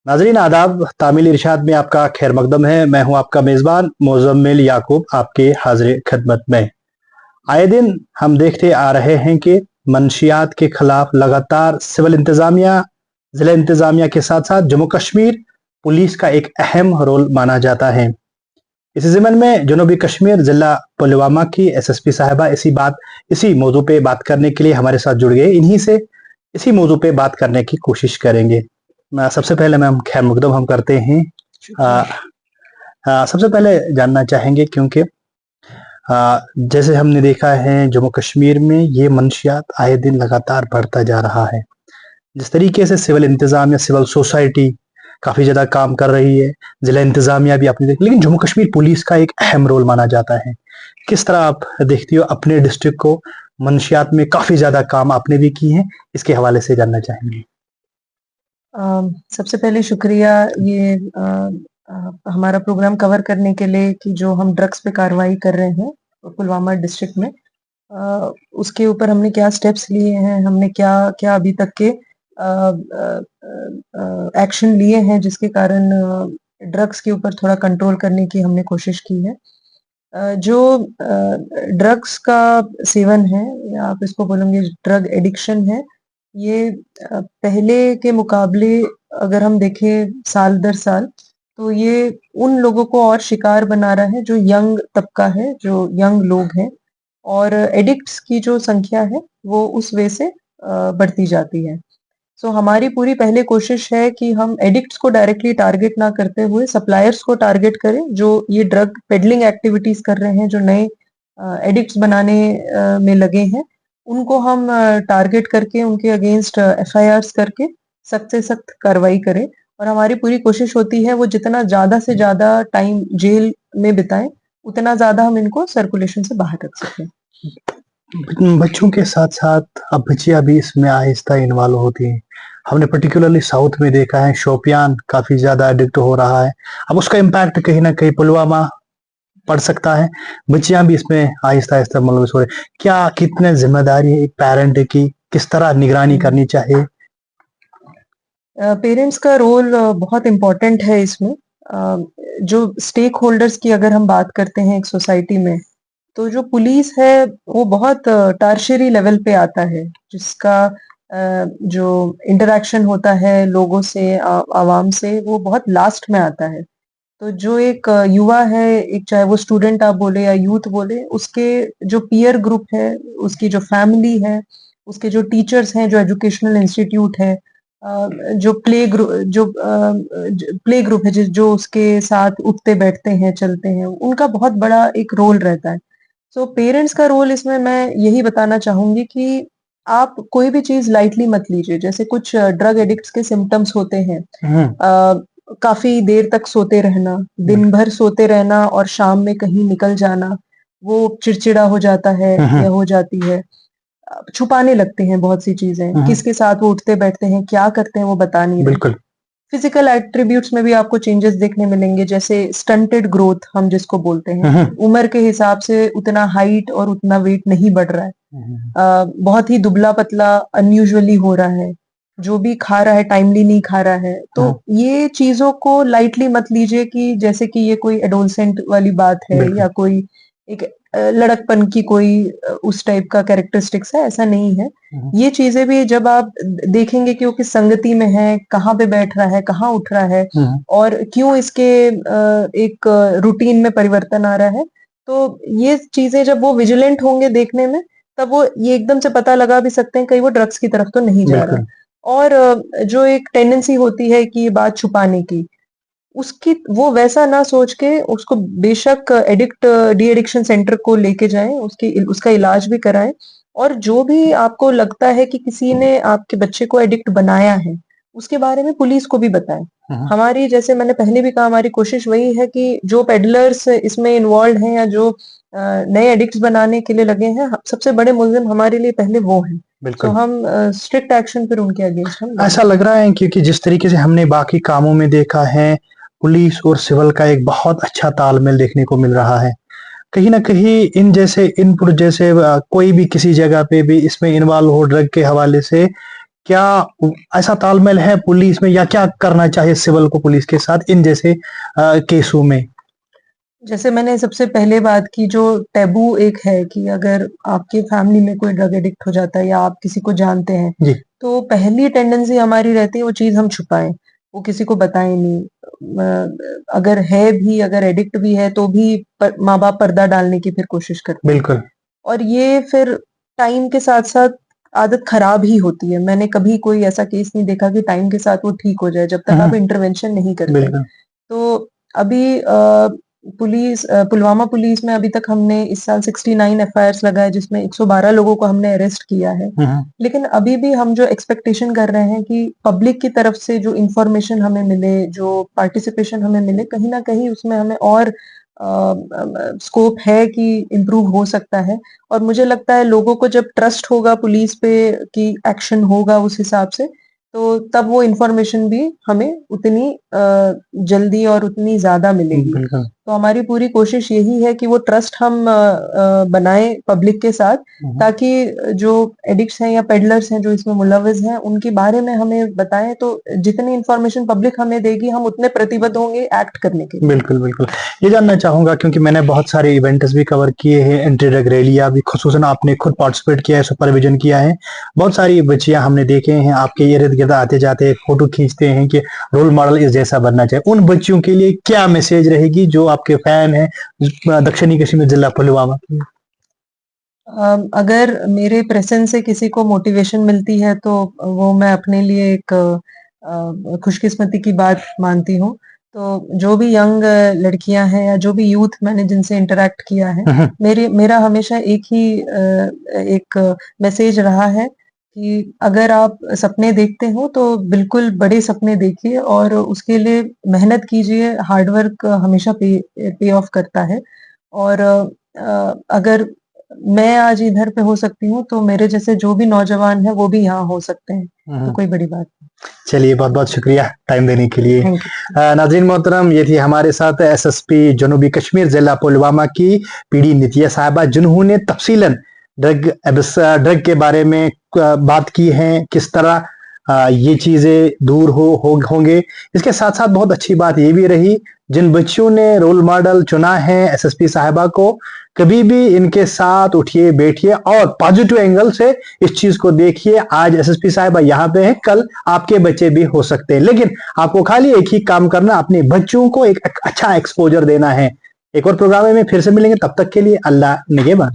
नाजरीन आदाब, तामील इरशाद में आपका खैर मकदम है। मैं हूं आपका मेज़बान मोज़म्मिल याकूब, आपके हाजिर खिदमत में। आए दिन हम देखते आ रहे हैं कि मनशियात के खिलाफ लगातार सिविल इंतज़ामिया, ज़िला इंतज़ामिया के साथ साथ जम्मू कश्मीर पुलिस का एक अहम रोल माना जाता है। इसी ज़िम्न में जनूबी कश्मीर ज़िला पुलवामा की एसएसपी साहिबा इसी मौजू पे बात करने के लिए हमारे साथ जुड़ गए। इसी मौजू पे बात करने की कोशिश करेंगे। सबसे पहले मैम खैर मुकदम हम करते हैं। आ, सबसे पहले जानना चाहेंगे क्योंकि जैसे हमने देखा है जम्मू कश्मीर में ये मंशियात आए दिन लगातार बढ़ता जा रहा है। जिस तरीके से सिविल इंतजाम या सिविल सोसाइटी काफी ज्यादा काम कर रही है, जिला इंतजामिया भी आपने देखा, लेकिन जम्मू कश्मीर पुलिस का एक अहम रोल माना जाता है। किस तरह आप देखती हो अपने डिस्ट्रिक्ट को? मंशियात में काफी ज्यादा काम आपने भी की है, इसके हवाले से जानना चाहेंगे। सबसे पहले शुक्रिया ये हमारा प्रोग्राम कवर करने के लिए कि जो हम ड्रग्स पे कार्रवाई कर रहे हैं पुलवामा डिस्ट्रिक्ट में, उसके ऊपर हमने क्या स्टेप्स लिए हैं, हमने क्या क्या अभी तक के एक्शन लिए हैं जिसके कारण ड्रग्स के ऊपर थोड़ा कंट्रोल करने की हमने कोशिश की है। जो ड्रग्स का सेवन है या आप इसको बोलेंगे ड्रग एडिक्शन है, ये पहले के मुकाबले अगर हम देखें साल दर साल, तो ये उन लोगों को और शिकार बना रहा है जो यंग तबका है, जो यंग लोग हैं, और एडिक्ट्स की जो संख्या है वो उस वे से बढ़ती जाती है। सो हमारी पूरी पहले कोशिश है कि हम एडिक्ट्स को डायरेक्टली टारगेट ना करते हुए सप्लायर्स को टारगेट करें जो ये ड्रग पेडलिंग एक्टिविटीज कर रहे हैं, जो नए एडिक्ट्स बनाने में लगे हैं, उनको हम टारगेट करके उनके अगेंस्ट एफआईआर्स करके सख्त से सख्त कार्रवाई करें। और हमारी पूरी कोशिश होती है वो जितना ज्यादा से ज्यादा टाइम जेल में बिताएं, उतना ज्यादा हम इनको सर्कुलेशन से बाहर रख सकें। बच्चों के साथ साथ अब बच्चियां भी इसमें आहिस्ता इन्वॉल्व होती हैं। हमने पर्टिकुलरली साउथ में देखा है शोपियान काफी ज्यादा एडिक्ट हो रहा है। अब उसका इम्पैक्ट कहीं ना कहीं पुलवामा पड़ सकता है। बच्चियां भी इसमें आहिस्ता आहिस्ता मुलविस हो रही। क्या कितने जिम्मेदारी है एक पेरेंट की, किस तरह निगरानी करनी चाहिए? पेरेंट्स का रोल बहुत इम्पोर्टेंट है इसमें। जो स्टेक होल्डर्स की अगर हम बात करते हैं एक सोसाइटी में, तो जो पुलिस है वो बहुत टर्शियरी लेवल पे आता है, जिसका जो इंटरेक्शन होता है लोगों से, आवाम से, वो बहुत लास्ट में आता है। तो जो एक युवा है, एक चाहे वो स्टूडेंट आप बोले या यूथ बोले, उसके जो पीयर ग्रुप है, उसकी जो फैमिली है, उसके जो टीचर्स हैं, जो एजुकेशनल इंस्टीट्यूट है, जो प्ले ग्रुप है जो उसके साथ उठते बैठते हैं, चलते हैं, उनका बहुत बड़ा एक रोल रहता है। सो पेरेंट्स का रोल इसमें मैं यही बताना चाहूंगी कि आप कोई भी चीज लाइटली मत लीजिए। जैसे कुछ ड्रग एडिक्ट्स के सिम्टम्स होते हैं, काफी देर तक सोते रहना, दिन भर सोते रहना और शाम में कहीं निकल जाना, वो चिड़चिड़ा हो जाता है या हो जाती है, छुपाने लगते हैं बहुत सी चीजें, किसके साथ वो उठते बैठते हैं, क्या करते हैं वो बता नहीं रहे। बिल्कुल। फिजिकल एट्रीब्यूट्स में भी आपको चेंजेस देखने मिलेंगे, जैसे स्टंटेड ग्रोथ हम जिसको बोलते हैं, उम्र के हिसाब से उतना हाइट और उतना वेट नहीं बढ़ रहा है, बहुत ही दुबला पतला अनयूजुअली हो रहा है, जो भी खा रहा है टाइमली नहीं खा रहा है। तो ये चीजों को लाइटली मत लीजिए कि जैसे कि ये कोई एडोलसेंट वाली बात है या कोई एक लड़कपन की कोई उस टाइप का कैरेक्टरिस्टिक्स है, ऐसा नहीं है। ये चीजें भी जब आप देखेंगे कि वो किस संगति में है, कहाँ पे बैठ रहा है, कहाँ उठ रहा है, और क्यों इसके एक रूटीन में परिवर्तन आ रहा है, तो ये चीजें जब वो विजिलेंट होंगे देखने में, तब वो ये एकदम से पता लगा भी सकते हैं कहीं वो ड्रग्स की तरफ तो नहीं जा रहा। और जो एक टेंडेंसी होती है कि ये बात छुपाने की, उसकी वो वैसा ना सोच के उसको बेशक डी एडिक्शन सेंटर को लेके जाएं, उसका इलाज भी कराएं। और जो भी आपको लगता है कि किसी ने आपके बच्चे को एडिक्ट बनाया है, उसके बारे में पुलिस को भी बताएं। हमारी, जैसे मैंने पहले भी कहा, हमारी कोशिश वही है कि जो पेडलर्स इसमें इन्वॉल्व हैं या जो नए एडिक्ट्स बनाने के लिए लगे हैं, सबसे बड़े मुलजिम हमारे लिए पहले वो हैं। तो हम स्ट्रिक्ट एक्शन फिर उनके अगेंस्ट हम ऐसा लग रहा है क्योंकि जिस तरीके से हमने बाकी कामों में देखा है, पुलिस और सिविल का एक बहुत अच्छा तालमेल देखने को मिल रहा है। कहीं ना कहीं इन जैसे इनपुट जैसे कोई भी किसी जगह पे भी इसमें इन्वॉल्व हो ड्रग के हवाले से, क्या ऐसा तालमेल है पुलिस में, या क्या करना चाहिए सिविल को पुलिस के साथ इन जैसे केसों में? जैसे मैंने सबसे पहले बात की, जो टैबू एक है कि अगर आपके फैमिली में कोई ड्रग एडिक्ट हो जाता है या आप किसी को जानते हैं, जी। तो पहली टेंडेंसी हमारी रहती है वो चीज़ हम छुपाएँ, वो किसी को बताएँ नहीं। अगर है भी, अगर एडिक्ट भी है तो भी माँ-बाप पर्दा डालने की फिर कोशिश करते हैं। बिल्कुल। और ये फिर टाइम के साथ-साथ आदत खराब ही होती है। मैंने कभी कोई ऐसा केस नहीं देखा कि टाइम के साथ वो ठीक हो जाए, जब तक आप इंटरवेंशन नहीं करते। बिल्कुल। तो अभी पुलवामा पुलिस में अभी तक हमने इस साल 69 एफआईआर्स लगाए, जिसमें 112 लोगों को हमने अरेस्ट किया है। लेकिन अभी भी हम जो एक्सपेक्टेशन कर रहे हैं कि पब्लिक की तरफ से जो इन्फॉर्मेशन हमें मिले, जो पार्टिसिपेशन हमें मिले, कहीं न कहीं उसमें हमें और स्कोप है कि इम्प्रूव हो सकता है। और मुझे लगता है लोगों को जब ट्रस्ट होगा पुलिस पे कि एक्शन होगा उस हिसाब से, तो तब वो इन्फॉर्मेशन भी हमें उतनी जल्दी और उतनी ज़्यादा मिलेगी। बिल्कुल। तो हमारी पूरी कोशिश यही है कि वो ट्रस्ट हम बनाएँ पब्लिक के साथ, ताकि जो एडिक्ट्स हैं या पेडलर्स हैं जो इसमें मुलव्वस हैं, उनके बारे में हमें बताएँ, तो जितनी इन्फॉर्मेशन पब्लिक हमें देगी, हम उतने प्रतिबद्ध होंगे एक्ट करने के लिए। बिल्कुल, बिल्कुल। ये जानना चाहूँगा क्योंकि मैंने बहुत सारे इवेंट्स भी कवर किए हैं, एंटी ड्रग रैलियाँ भी, ख़ुसूसन आपने खुद पार्टिसिपेट किया है, सुपरविज़न किया है। बहुत सारी बच्चियाँ हमने देखे हैं आपके इर्द-गिर्द आते-जाते फ़ोटो खींचते हैं कि रोल मॉडल इस जैसा बनना चाहिए। उन बच्चियों के लिए क्या मैसेज रहेगी जो आपके फैन हैं दक्षिणी कश्मीर जिला पुलवामा की? अगर मेरे प्रेज़ेंस से किसी को मोटिवेशन मिलती है तो वो मैं अपने लिए एक खुशकिस्मती की बात मानती हूँ। तो जो भी यंग लड़कियाँ हैं या जो भी यूथ मैंने जिनसे इंटरैक्ट किया है, मेरा हमेशा एक ही एक मैसेज रहा है कि अगर आप सपने देखते हो तो बिल्कुल बड़े सपने देखिए और उसके लिए मेहनत कीजिए, हार्ड वर्क हमेशा पे ऑफ करता है। और अगर मैं आज इधर पे हो सकती हूँ, तो मेरे जैसे जो भी नौजवान हैं, वो भी यहाँ हो सकते हैं। तो कोई बड़ी बात नहीं। चलिए, बहुत-बहुत शुक्रिया टाइम देने के लिए। Thank you. नाज़रीन मोहतरम, ये थी हमारे साथ एसएसपी जनूबी कश्मीर जिला पुलवामा की पीडी नितिया साहिबा, जिन्होंने तफसीलन ड्रग के बारे में बात की है, किस तरह ये चीजें दूर होंगे। इसके साथ साथ बहुत अच्छी बात ये भी रही, जिन बच्चियों ने रोल मॉडल चुना है एसएसपी साहिबा को, कभी भी इनके साथ उठिए बैठिए और पॉजिटिव एंगल से इस चीज को देखिए। आज एसएसपी साहिबा यहाँ पे है, कल आपके बच्चे भी हो सकते हैं, लेकिन आपको खाली एक ही काम करना, अपने बच्चों को एक अच्छा एक्सपोजर देना है। एक और प्रोग्राम में फिर से मिलेंगे, तब तक के लिए अल्लाह निगहबान।